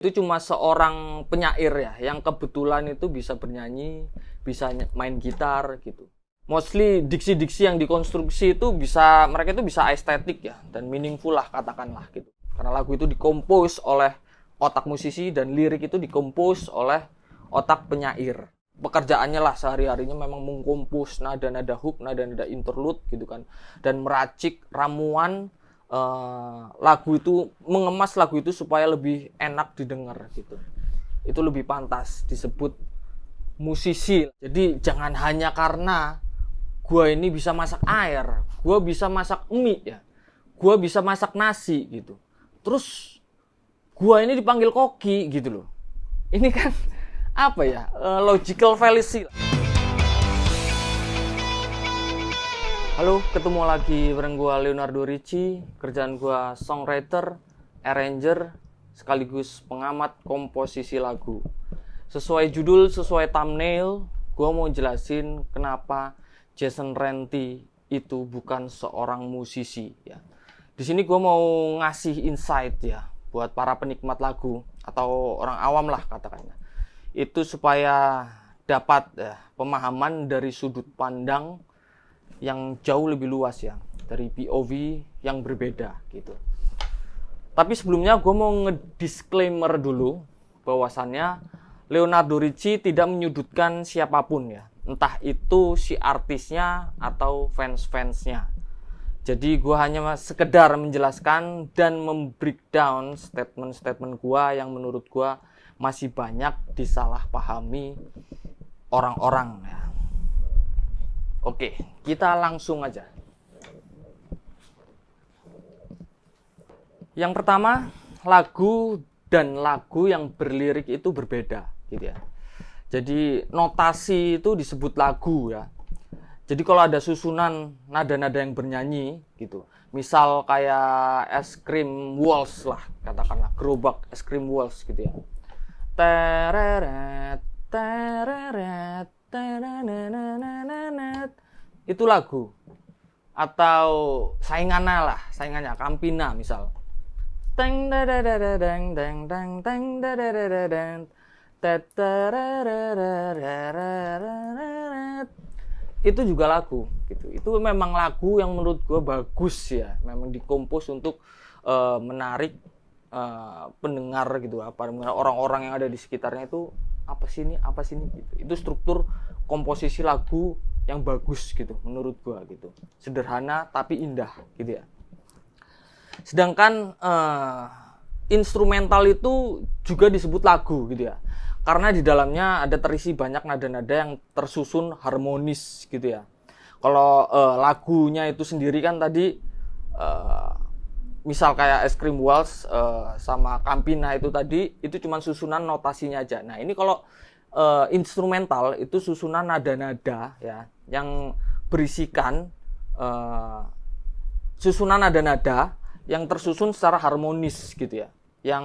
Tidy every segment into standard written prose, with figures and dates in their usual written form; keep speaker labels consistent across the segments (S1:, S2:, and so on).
S1: Itu cuma seorang penyair ya, yang kebetulan itu bisa bernyanyi, bisa main gitar gitu. Mostly diksi-diksi yang dikonstruksi itu mereka itu bisa estetik ya, dan meaningful lah katakanlah gitu. Karena lagu itu dikompos oleh otak musisi dan lirik itu dikompos oleh otak penyair. Pekerjaannya lah sehari-harinya memang mengkompos nada-nada hook, nada-nada interlude gitu kan. Dan meracik ramuan lagu itu, mengemas lagu itu supaya lebih enak didengar gitu. Itu lebih pantas disebut musisi. Jadi jangan hanya karena gua ini bisa masak air, gua bisa masak mie ya, gua bisa masak nasi gitu, terus gua ini dipanggil koki gitu loh. Ini kan apa ya, logical fallacy. Halo, ketemu lagi bareng gue Leonardo Ricci. Kerjaan gue songwriter, arranger, sekaligus pengamat komposisi lagu. Sesuai judul, sesuai thumbnail, gue mau jelasin kenapa Jason Renti itu bukan seorang musisi ya. Di sini gue mau ngasih insight ya buat para penikmat lagu atau orang awam lah katakannya. Itu supaya dapat pemahaman dari sudut pandang yang jauh lebih luas ya, dari POV yang berbeda gitu. Tapi sebelumnya gue mau nge-disclaimer dulu bahwasannya Leonardo Ricci tidak menyudutkan siapapun ya, entah itu si artisnya atau fans-fansnya. Jadi gue hanya sekedar menjelaskan dan membreakdown statement-statement gue yang menurut gue masih banyak disalahpahami orang-orang ya. Oke, kita langsung aja. Yang pertama, lagu dan lagu yang berlirik itu berbeda gitu ya. Jadi notasi itu disebut lagu ya. Jadi kalau ada susunan nada-nada yang bernyanyi gitu. Misal kayak es krim waltz lah, katakanlah gerobak es krim waltz gitu ya. Tereret, tereret, itu lagu. Atau saingannya Campina misal. Teng dadadadadeng deng deng teng dadadadadeng itu juga lagu gitu. Itu memang lagu yang menurut gue bagus ya, memang dikompos untuk menarik pendengar gitu, orang-orang yang ada di sekitarnya itu apa sih ini gitu. Itu struktur komposisi lagu yang bagus gitu menurut gua gitu. Sederhana tapi indah gitu ya. Sedangkan instrumental itu juga disebut lagu gitu ya. Karena di dalamnya ada terisi banyak nada-nada yang tersusun harmonis gitu ya. Kalau lagunya itu sendiri kan tadi misal kayak Es Krim Waltz sama Campina itu tadi, itu cuma susunan notasinya aja. Nah ini kalau instrumental itu susunan nada-nada ya, yang berisikan susunan nada-nada yang tersusun secara harmonis gitu ya, yang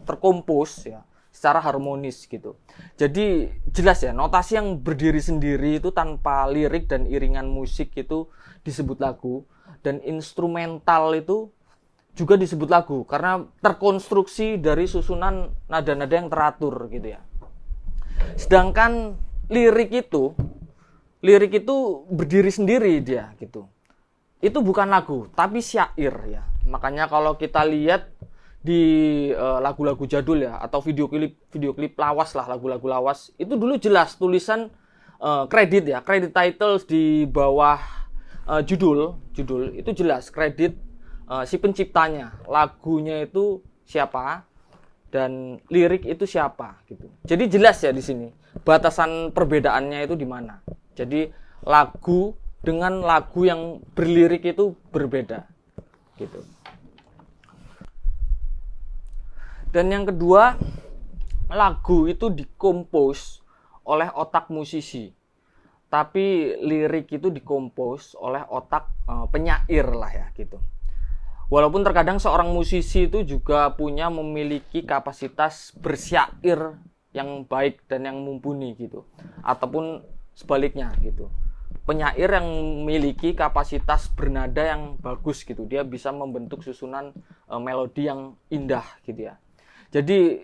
S1: terkompos ya secara harmonis gitu. Jadi jelas ya, notasi yang berdiri sendiri itu tanpa lirik dan iringan musik itu disebut lagu, dan instrumental itu juga disebut lagu karena terkonstruksi dari susunan nada-nada yang teratur gitu ya. Sedangkan lirik itu berdiri sendiri dia gitu. Itu bukan lagu tapi syair ya. Makanya kalau kita lihat di lagu-lagu jadul ya, atau video klip lawas lah, lagu-lagu lawas, itu dulu jelas tulisan kredit ya, kredit titles di bawah judul itu jelas kredit si penciptanya, lagunya itu siapa dan lirik itu siapa gitu. Jadi jelas ya di sini batasan perbedaannya itu di mana. Jadi lagu dengan lagu yang berlirik itu berbeda gitu. Dan yang kedua, lagu itu dikompos oleh otak musisi, tapi lirik itu dikompos oleh otak penyair lah ya gitu. Walaupun terkadang seorang musisi itu juga memiliki kapasitas bersyair yang baik dan yang mumpuni gitu, ataupun sebaliknya gitu. Penyair yang memiliki kapasitas bernada yang bagus gitu, dia bisa membentuk susunan melodi yang indah gitu ya. Jadi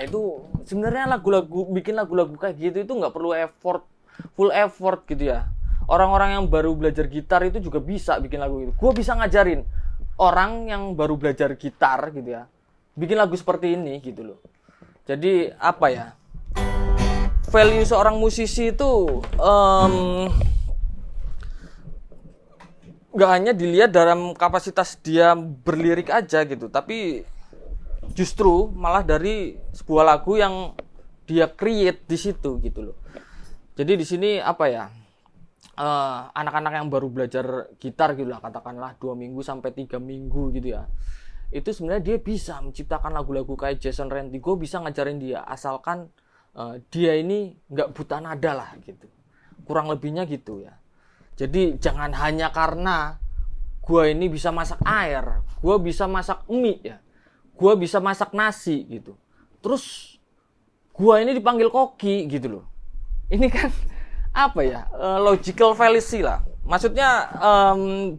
S1: itu sebenarnya bikin lagu-lagu kayak gitu itu nggak perlu full effort gitu ya. Orang-orang yang baru belajar gitar itu juga bisa bikin lagu itu. Gue bisa ngajarin orang yang baru belajar gitar gitu ya, bikin lagu seperti ini gitu loh. Jadi apa ya, value seorang musisi itu nggak hanya dilihat dalam kapasitas dia berlirik aja gitu, tapi justru malah dari sebuah lagu yang dia create di situ gitu loh. Jadi di sini apa ya, anak-anak yang baru belajar gitar gitu lah, katakanlah 2 minggu sampai 3 minggu gitu ya, itu sebenarnya dia bisa menciptakan lagu-lagu kayak Jason Renti. Gue bisa ngajarin dia asalkan dia ini nggak buta nada lah gitu, kurang lebihnya gitu ya. Jadi jangan hanya karena gue ini bisa masak air, gue bisa masak mie ya, gue bisa masak nasi gitu, terus gue ini dipanggil koki gitu loh. Ini kan apa ya, logical fallacy lah. Maksudnya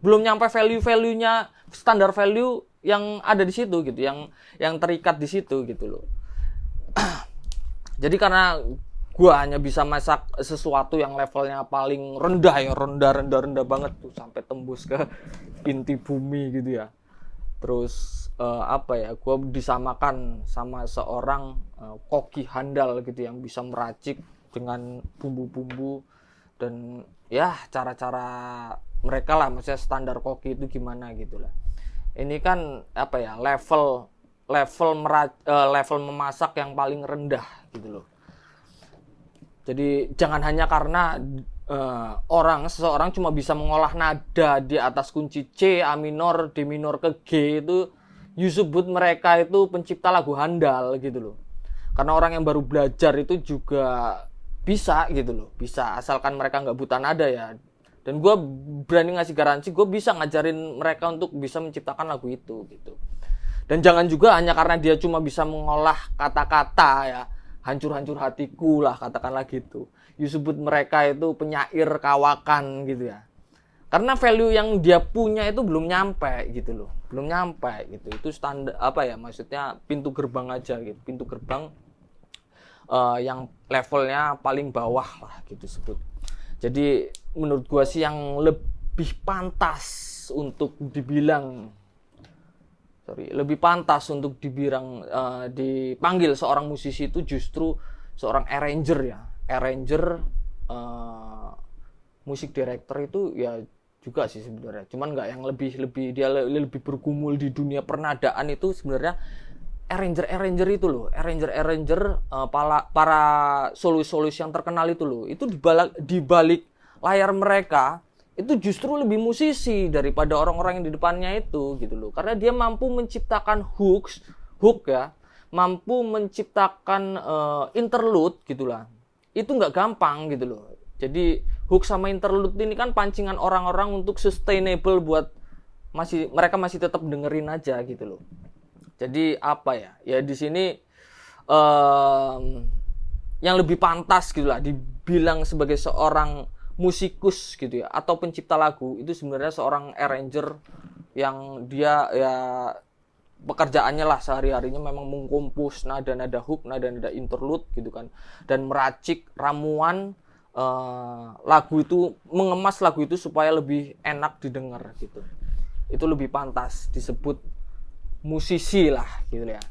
S1: belum nyampe value-nya, standar value yang ada di situ gitu, yang terikat di situ gitu loh. Jadi karena gua hanya bisa masak sesuatu yang levelnya paling rendah ya, rendah banget tuh, sampai tembus ke inti bumi gitu ya. Terus apa ya, gua disamakan sama seorang koki handal gitu yang bisa meracik dengan bumbu-bumbu dan ya cara-cara mereka lah, maksudnya standar koki itu gimana gitu lah. Ini kan apa ya, level memasak yang paling rendah gitu loh. Jadi jangan hanya karena seseorang cuma bisa mengolah nada di atas kunci C, A minor, D minor ke G, itu you sebut mereka itu pencipta lagu handal gitu loh. Karena orang yang baru belajar itu juga bisa gitu loh, bisa, asalkan mereka nggak buta nada ya. Dan gue berani ngasih garansi, gue bisa ngajarin mereka untuk bisa menciptakan lagu itu gitu. Dan jangan juga hanya karena dia cuma bisa mengolah kata-kata ya, hancur-hancur hatiku lah katakanlah gitu, you sebut mereka itu penyair kawakan gitu ya. Karena value yang dia punya itu belum nyampe gitu loh, belum nyampe gitu. Itu standar apa ya, maksudnya pintu gerbang aja gitu, pintu gerbang yang levelnya paling bawah lah gitu sebut. Jadi menurut gua sih yang lebih pantas untuk dibilang dipanggil seorang musisi itu justru seorang arranger ya. Arranger, musik director itu ya juga sih sebenarnya. Cuman nggak yang lebih bergumul di dunia pernadaan itu sebenarnya arranger itu loh. Arranger para solois yang terkenal itu loh. Itu di balik layar mereka itu justru lebih musisi daripada orang-orang yang di depannya itu gitu loh. Karena dia mampu menciptakan hook ya, mampu menciptakan interlude gitulah. Itu nggak gampang gitu loh. Jadi hook sama interlude ini kan pancingan orang-orang untuk sustainable buat mereka masih tetap dengerin aja gitu loh. Jadi apa ya? Ya di sini yang lebih pantas gitulah dibilang sebagai seorang musikus gitu ya, atau pencipta lagu, itu sebenarnya seorang arranger yang dia ya pekerjaannya lah sehari-harinya memang mengkompos nada-nada hook, nada-nada interlude gitu kan, dan meracik ramuan lagu itu, mengemas lagu itu supaya lebih enak didengar gitu. Itu lebih pantas disebut musisi lah gitu ya,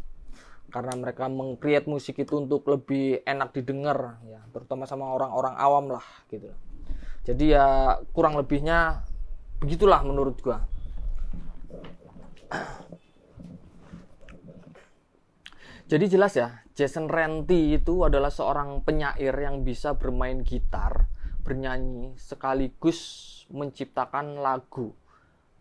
S1: karena mereka meng-create musik itu untuk lebih enak didengar ya, terutama sama orang-orang awam lah gitu. Jadi ya kurang lebihnya begitulah menurut gua. Jadi jelas ya, Jason Renti itu adalah seorang penyair yang bisa bermain gitar, bernyanyi, sekaligus menciptakan lagu.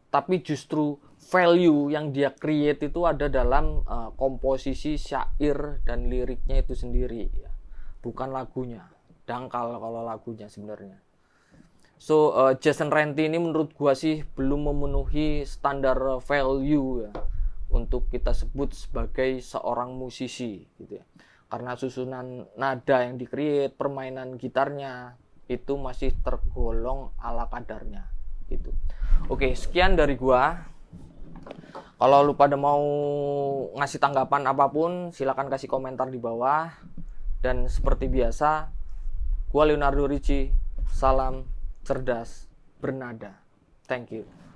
S1: Tapi justru value yang dia create itu ada dalam komposisi syair dan liriknya itu sendiri ya. Bukan lagunya. Dangkal kalau lagunya sebenarnya. So Jason Renti ini menurut gua sih belum memenuhi standar value ya, untuk kita sebut sebagai seorang musisi gitu ya. Karena susunan nada yang di-create, permainan gitarnya itu masih tergolong ala kadarnya gitu. Oke, sekian dari gua. Kalau lu pada mau ngasih tanggapan apapun, silakan kasih komentar di bawah. Dan seperti biasa, gua Leonardo Ricci, salam cerdas bernada. Thank you.